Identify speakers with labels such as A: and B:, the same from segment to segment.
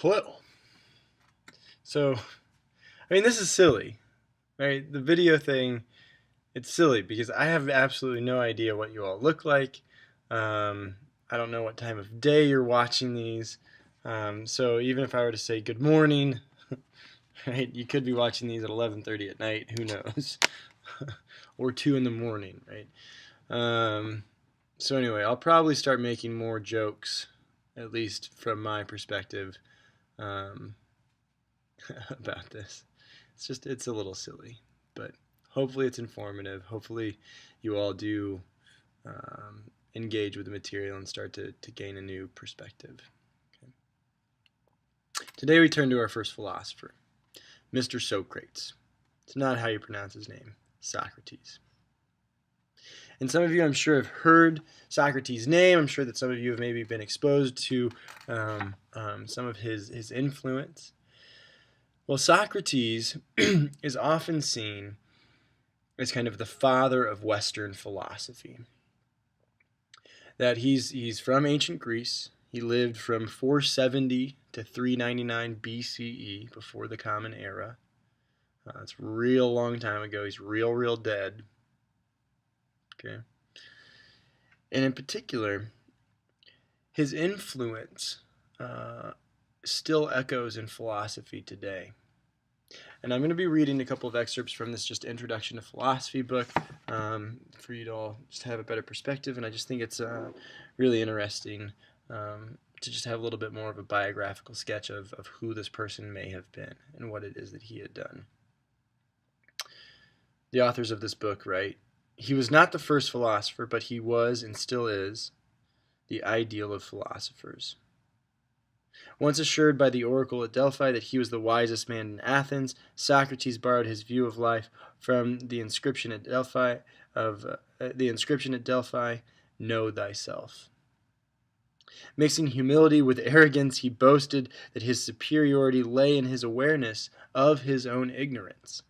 A: Hello. So, this is silly, right? The video thing, it's silly because I have absolutely no idea what you all look like. I don't know what time of day you're watching these. So even if I were to say good morning, right, you could be watching these at 11:30 at night. Who knows? Or 2 in the morning, right? So anyway, I'll probably start making more jokes, at least from my perspective. About this. It's a little silly, but hopefully it's informative. Hopefully you all do engage with the material and start to gain a new perspective. Okay. Today we turn to our first philosopher, Mr. Socrates. It's not how you pronounce his name, Socrates. And some of you, I'm sure, have heard Socrates' name. I'm sure that some of you have maybe been exposed to some of his influence. Well, Socrates is often seen as kind of the father of Western philosophy. That he's from ancient Greece. He lived from 470 to 399 BCE, before the Common Era. It's a real long time ago. He's real dead. Okay. And in particular, his influence still echoes in philosophy today. And I'm going to be reading a couple of excerpts from this just Introduction to Philosophy book for you to all just have a better perspective. And I just think it's really interesting to just have a little bit more of a biographical sketch of who this person may have been and what it is that he had done. The authors of this book write, "He was not the first philosopher, but he was and still is the ideal of philosophers. Once assured by the oracle at Delphi that he was the wisest man in Athens, Socrates borrowed his view of life from the inscription at Delphi "Know thyself." Mixing humility with arrogance, he boasted that his superiority lay in his awareness of his own ignorance.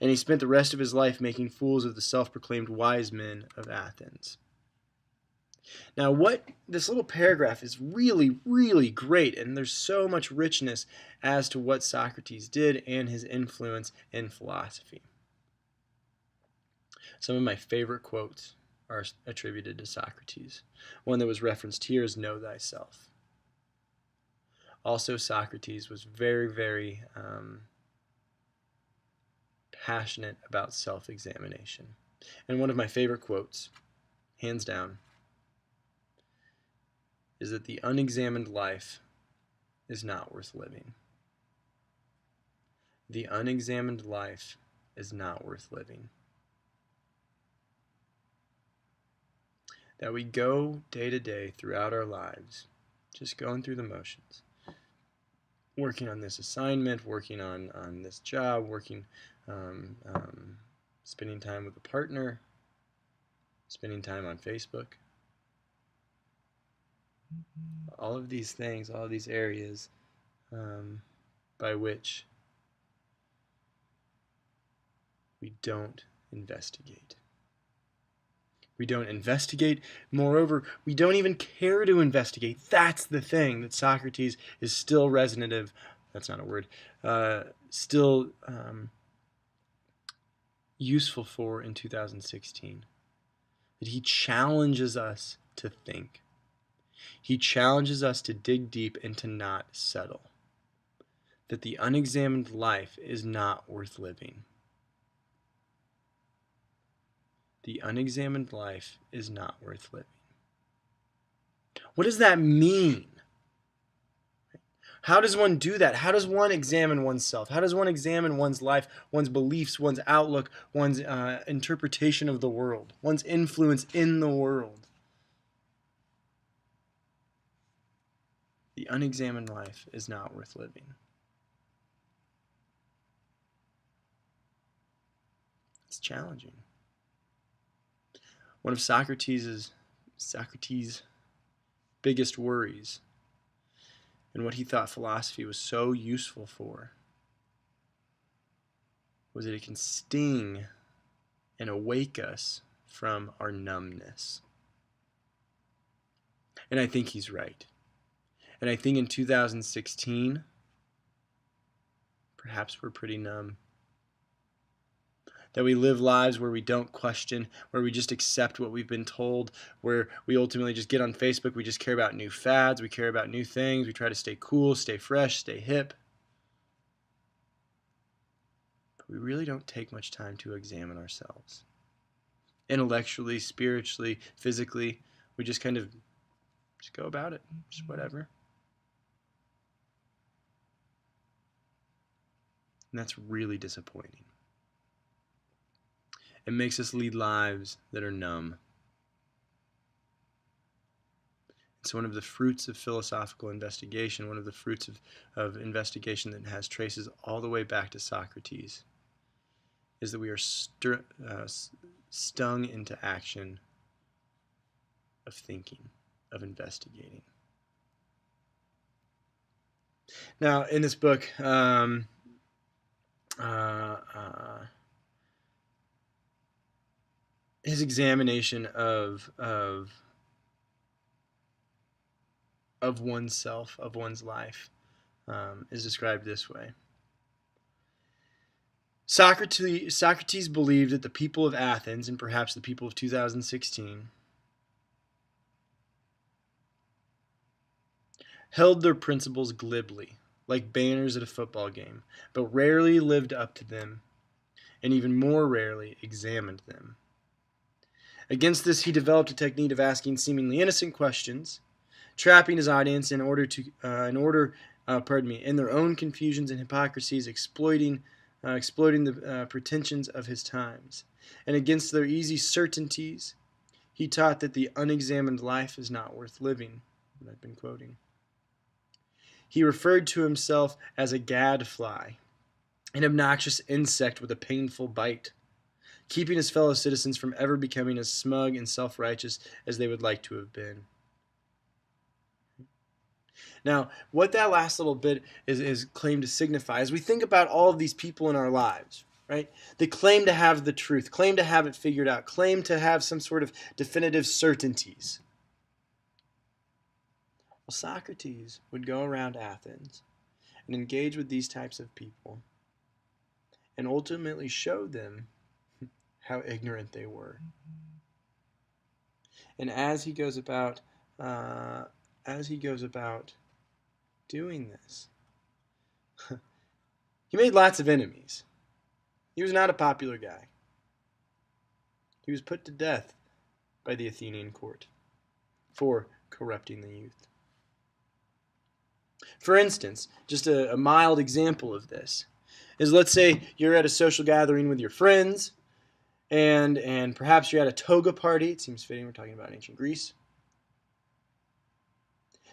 A: And he spent the rest of his life making fools of the self-proclaimed wise men of Athens. Now, what this little paragraph is really great, and there's so much richness as to what Socrates did and his influence in philosophy. Some of my favorite quotes are attributed to Socrates. One that was referenced here is "Know thyself." Also, Socrates was very passionate about self-examination. And one of my favorite quotes, hands down, is that the unexamined life is not worth living. The unexamined life is not worth living. That we go day to day throughout our lives, just going through the motions, working on this assignment, working on this job, working, spending time with a partner, spending time on Facebook. All of these things, all of these areas by which we don't investigate. We don't investigate. Moreover, we don't even care to investigate. That's the thing that Socrates is still resonative. That's not a word. Still useful for in 2016. That he challenges us to think. He challenges us to dig deep and to not settle. That the unexamined life is not worth living. The unexamined life is not worth living. What does that mean? How does one do that? How does one examine oneself? How does one examine one's life, one's beliefs, one's outlook, one's interpretation of the world, one's influence in the world? The unexamined life is not worth living. It's challenging. One of Socrates' biggest worries, and what he thought philosophy was so useful for, was that it can sting and awake us from our numbness. And I think he's right. And I think in 2016, perhaps we're pretty numb. That we live lives where we don't question, where we just accept what we've been told, where we ultimately just get on Facebook, we just care about new fads, we care about new things, we try to stay cool, stay fresh, stay hip. But we really don't take much time to examine ourselves. Intellectually, spiritually, physically, we just kind of just go about it, just whatever. And that's really disappointing. It makes us lead lives that are numb. It's one of the fruits of philosophical investigation, one of the fruits of investigation that has traces all the way back to Socrates, is that we are stung into action of thinking, of investigating. Now, in this book, his examination of oneself, of one's life, is described this way. Socrates believed that the people of Athens, and perhaps the people of 2016, held their principles glibly, like banners at a football game, but rarely lived up to them, and even more rarely examined them. Against this, he developed a technique of asking seemingly innocent questions, trapping his audience in their own confusions and hypocrisies, exploiting the pretensions of his times. And against their easy certainties, he taught that the unexamined life is not worth living. And I've been quoting. He referred to himself as a gadfly, an obnoxious insect with a painful bite, keeping his fellow citizens from ever becoming as smug and self-righteous as they would like to have been. Now, what that last little bit is claimed to signify, as we think about all of these people in our lives, right? They claim to have the truth, claim to have it figured out, claim to have some sort of definitive certainties. Well, Socrates would go around Athens and engage with these types of people and ultimately show them how ignorant they were. And as he goes about doing this, he made lots of enemies. He was not a popular guy. He was put to death by the Athenian court for corrupting the youth. For instance, just a mild example of this is, let's say you're at a social gathering with your friends, and perhaps you're at a toga party. It seems fitting, we're talking about ancient Greece.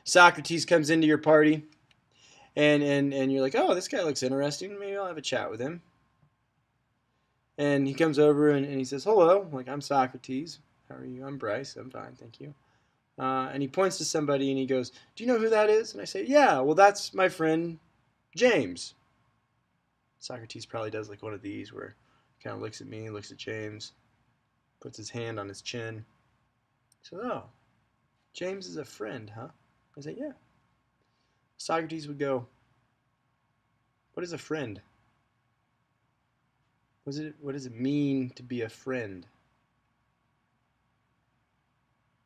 A: Socrates comes into your party, and you're like, oh, this guy looks interesting. Maybe I'll have a chat with him. And he comes over and he says, hello, like, I'm Socrates. How are you? I'm Bryce. I'm fine, thank you. And he points to somebody and he goes, do you know who that is? And I say, yeah, well, that's my friend James. Socrates probably does like one of these where he kind of looks at me, looks at James, puts his hand on his chin. He says, oh, James is a friend, huh? I say, yeah. Socrates would go, what is a friend? What does it mean to be a friend?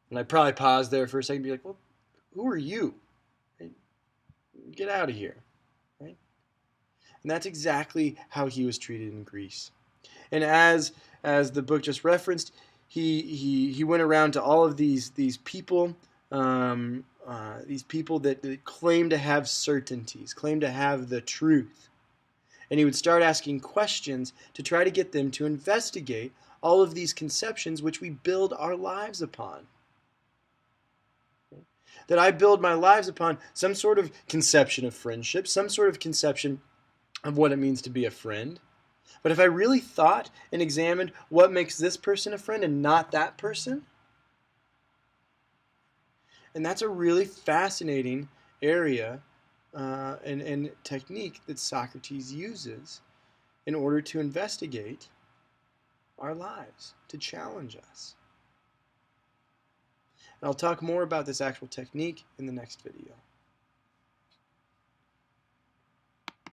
A: And I'd probably pause there for a second and be like, well, who are you? Right? Get out of here. Right? And that's exactly how he was treated in Greece. And as the book just referenced, he went around to all of these people, that claim to have certainties, claim to have the truth. And he would start asking questions to try to get them to investigate all of these conceptions which we build our lives upon. That I build my lives upon some sort of conception of friendship, some sort of conception of what it means to be a friend. But if I really thought and examined what makes this person a friend and not that person, and that's a really fascinating area and technique that Socrates uses in order to investigate our lives, to challenge us. And I'll talk more about this actual technique in the next video.